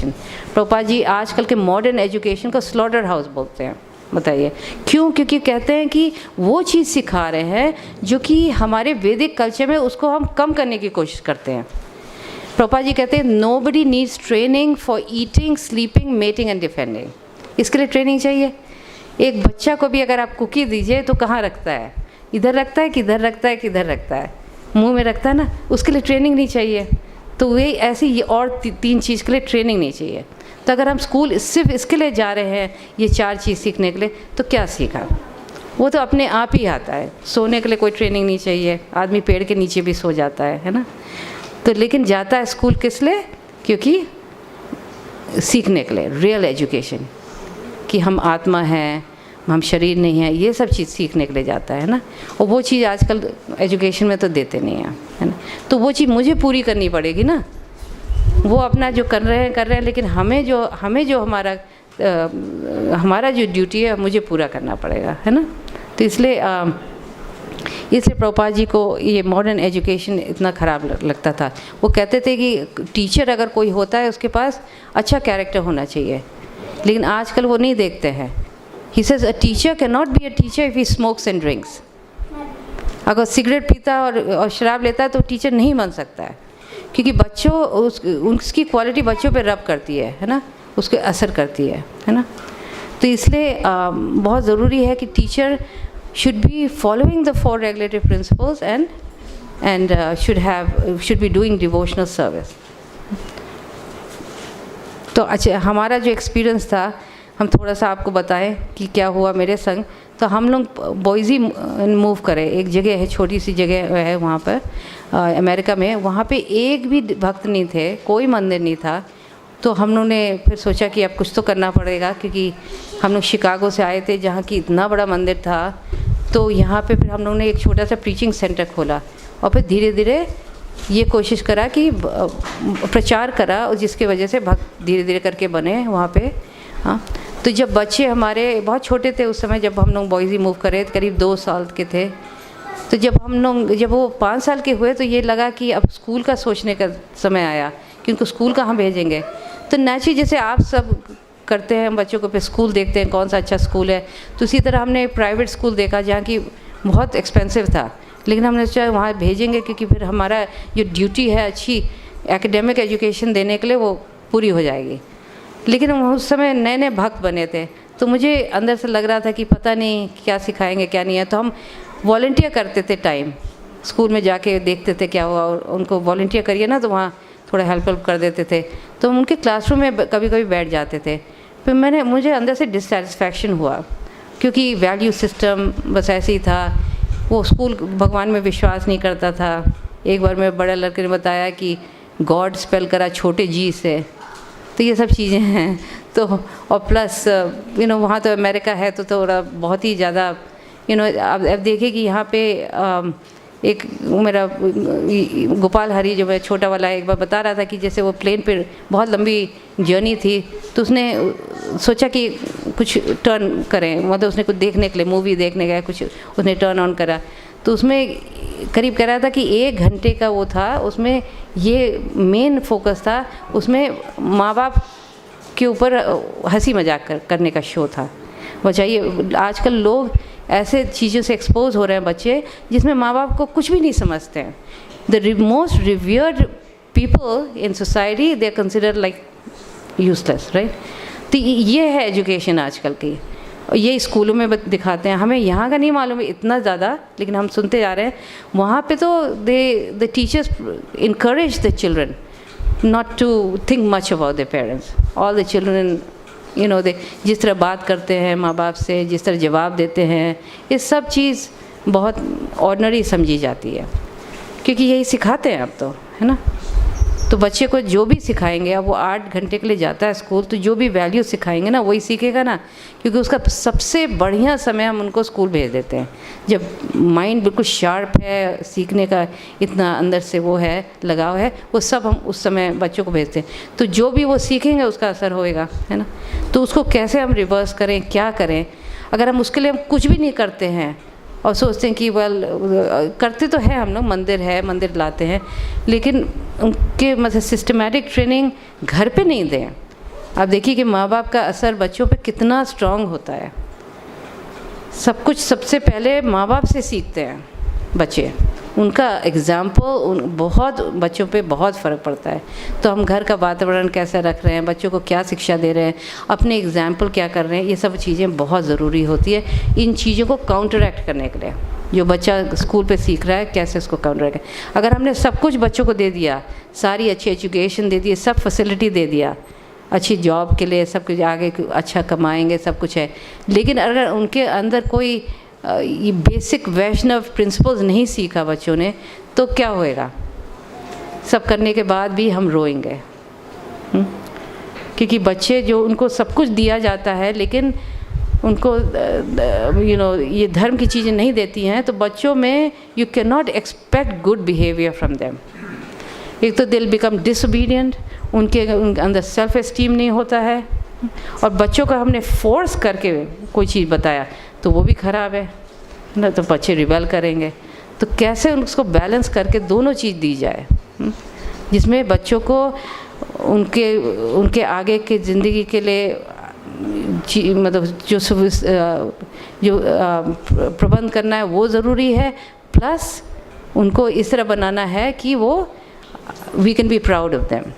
प्रभुपाद जी आजकल के modern education को स्लॉटर हाउस बोलते हैं, बताइए क्यों? क्योंकि कहते हैं कि वो चीज़ सिखा रहे हैं जो कि हमारे वैदिक कल्चर में उसको हम कम करने की कोशिश करते हैं। प्रभुपाद जी कहते हैं nobody needs training for eating, sleeping, mating and defending. इसके लिए ट्रेनिंग चाहिए। एक बच्चा को भी अगर आप कुकी दीजिए तो कहाँ रखता है? इधर रखता है, किधर रखता है, किधर रखता है? मुंह में रखता है ना। उसके लिए ट्रेनिंग नहीं चाहिए। तो वे ऐसी ये और तीन चीज़ के लिए ट्रेनिंग नहीं चाहिए। तो अगर हम स्कूल सिर्फ इसके लिए जा रहे हैं, ये चार चीज़ सीखने के लिए, तो क्या सीखा? वो तो अपने आप ही आता है। सोने के लिए कोई ट्रेनिंग नहीं चाहिए। आदमी पेड़ के नीचे भी सो जाता है ना। तो लेकिन जाता है स्कूल किस लिए? क्योंकि सीखने के लिए, रियल एजुकेशन, कि हम आत्मा हैं, हम शरीर नहीं है, ये सब चीज़ सीखने के लिए जाता है ना। और वो चीज़ आजकल एजुकेशन में तो देते नहीं हैं, है ना। तो वो चीज़ मुझे पूरी करनी पड़ेगी ना। वो अपना जो कर रहे हैं, लेकिन हमें जो हमारा जो ड्यूटी है मुझे पूरा करना पड़ेगा, है ना। तो इसलिए प्रभुपाद जी को ये मॉडर्न एजुकेशन इतना ख़राब लगता था। वो कहते थे कि टीचर अगर कोई होता है उसके पास अच्छा कैरेक्टर होना चाहिए, लेकिन आजकल वो नहीं देखते हैं। He says a teacher cannot be a teacher if he smokes and drinks. अगर सिगरेट पीता और शराब लेता है तो टीचर नहीं बन सकता है, क्योंकि बच्चों उसकी क्वालिटी बच्चों पे रब करती है ना, उसके असर करती है ना। तो इसलिए बहुत ज़रूरी है कि teacher should be following the 4 regulative principles and should be doing devotional service. तो अच्छा, हमारा जो एक्सपीरियंस था हम थोड़ा सा आपको बताएं कि क्या हुआ मेरे संग। तो हम लोग बॉयज़ी मूव करें, एक जगह है, छोटी सी जगह है वहाँ पर अमेरिका में। वहाँ पे एक भी भक्त नहीं थे, कोई मंदिर नहीं था। तो हम लोगों ने फिर सोचा कि अब कुछ तो करना पड़ेगा, क्योंकि हम लोग शिकागो से आए थे जहाँ की इतना बड़ा मंदिर था। तो यहाँ पे फिर हम लोगों ने एक छोटा सा प्रीचिंग सेंटर खोला और फिर धीरे धीरे ये कोशिश करा कि प्रचार करा, और जिसके वजह से भक्त धीरे धीरे करके बने वहाँ पे। हाँ, तो जब बच्चे हमारे बहुत छोटे थे उस समय, जब हम लोग बॉयज़ी मूव करे, करीब 2 साल के थे। तो जब वो 5 साल के हुए तो ये लगा कि अब स्कूल का सोचने का समय आया कि उनको स्कूल कहाँ भेजेंगे। तो नेचुरली जैसे आप सब करते हैं, बच्चों को पे स्कूल देखते हैं कौन सा अच्छा स्कूल है, तो उसी तरह हमने प्राइवेट स्कूल देखा जहाँ की बहुत एक्सपेंसिव था, लेकिन हमने सोचा वहाँ भेजेंगे क्योंकि फिर हमारा जो ड्यूटी है अच्छी एकेडमिक एजुकेशन देने के लिए वो पूरी हो जाएगी। लेकिन हम उस समय नए नए भक्त बने थे, तो मुझे अंदर से लग रहा था कि पता नहीं क्या सिखाएंगे क्या नहीं है। तो हम वॉलंटियर करते थे, टाइम स्कूल में जाके देखते थे क्या हुआ, और उनको वॉलंटियर करिए ना तो वहाँ थोड़ा हेल्प कर देते थे। तो हम उनके क्लासरूम में कभी कभी बैठ जाते थे। फिर मुझे अंदर से डिससेटिस्फैक्शन हुआ, क्योंकि वैल्यू सिस्टम बस ऐसे ही था। वो स्कूल भगवान में विश्वास नहीं करता था। एक बार मेरे बड़े लड़के ने बताया कि गॉड स्पेल करा छोटे जी से। तो ये सब चीज़ें हैं। तो और प्लस वहाँ तो अमेरिका है तो थोड़ा बहुत ही ज़्यादा अब देखिए कि यहाँ पे एक मेरा गोपाल हरी जो है छोटा वाला, एक बार बता रहा था कि जैसे वो प्लेन पे बहुत लंबी जर्नी थी, तो उसने सोचा कि कुछ टर्न करें, मतलब उसने कुछ देखने के लिए मूवी देखने गया, कुछ उसने टर्न ऑन करा। तो उसमें करीब कह रहा था कि 1 घंटे का वो था, उसमें ये मेन फोकस था, उसमें माँ बाप के ऊपर हंसी मजाक करने का शो था। बताइए आजकल लोग ऐसे चीज़ों से एक्सपोज हो रहे हैं बच्चे, जिसमें माँ बाप को कुछ भी नहीं समझते हैं। The most revered people in society they are consider like useless, right. तो ये है एजुकेशन आजकल की, और ये स्कूलों में दिखाते हैं। हमें यहाँ का नहीं मालूम है इतना ज़्यादा, लेकिन हम सुनते जा रहे हैं। वहाँ पे तो the teachers encourage the children not to think much about the parents. All the children they जिस तरह बात करते हैं माँ बाप से, जिस तरह जवाब देते हैं, ये सब चीज़ बहुत ऑर्डिनरी समझी जाती है, क्योंकि यही सिखाते हैं अब तो, है ना। तो बच्चे को जो भी सिखाएंगे, अब वो 8 घंटे के लिए जाता है स्कूल, तो जो भी वैल्यू सिखाएंगे ना वही सीखेगा ना, क्योंकि उसका सबसे बढ़िया समय हम उनको स्कूल भेज देते हैं, जब माइंड बिल्कुल शार्प है, सीखने का इतना अंदर से वो है, लगाव है, वो सब हम उस समय बच्चों को भेजते हैं। तो जो भी वो सीखेंगे उसका असर होएगा, है ना। तो उसको कैसे हम रिवर्स करें, क्या करें? अगर हम उसके लिए कुछ भी नहीं करते हैं और सोचते हैं कि करते तो हैं हम लोग, मंदिर लाते हैं, लेकिन उनके मतलब सिस्टमेटिक ट्रेनिंग घर पे नहीं दें। आप देखिए कि माँ बाप का असर बच्चों पे कितना स्ट्रॉन्ग होता है। सब कुछ सबसे पहले माँ बाप से सीखते हैं बच्चे, उनका एग्ज़ाम्पल बहुत बच्चों पे बहुत फ़र्क पड़ता है। तो हम घर का वातावरण कैसा रख रहे हैं, बच्चों को क्या शिक्षा दे रहे हैं, अपने एग्ज़ाम्पल क्या कर रहे हैं, ये सब चीज़ें बहुत ज़रूरी होती है इन चीज़ों को काउंटरैक्ट करने के लिए। जो बच्चा स्कूल पे सीख रहा है कैसे उसको काउंटरैक्ट, अगर हमने सब कुछ बच्चों को दे दिया, सारी अच्छी एजुकेशन दे दी, सब फैसिलिटी दे दिया, अच्छी जॉब के लिए सब कुछ, आगे अच्छा कमाएंगे, सब कुछ है, लेकिन अगर उनके अंदर कोई ये बेसिक वैष्णव प्रिंसिपल्स नहीं सीखा बच्चों ने, तो क्या होएगा? सब करने के बाद भी हम रोएंगे। क्योंकि बच्चे जो, उनको सब कुछ दिया जाता है लेकिन उनको ये धर्म की चीज़ें नहीं देती हैं, तो बच्चों में you can not expect good behaviour from them. एक तो दिल बिकम डिसोबीडियंट, उनके अंदर सेल्फ एस्टीम नहीं होता है, और बच्चों को हमने फोर्स करके कोई चीज़ बताया तो वो भी ख़राब है ना, तो बच्चे रिबेल करेंगे। तो कैसे उसको बैलेंस करके दोनों चीज़ दी जाए, जिसमें बच्चों को उनके आगे की ज़िंदगी के लिए मतलब जो प्रबंध करना है वो ज़रूरी है, प्लस उनको इस तरह बनाना है कि वो we can be proud of them.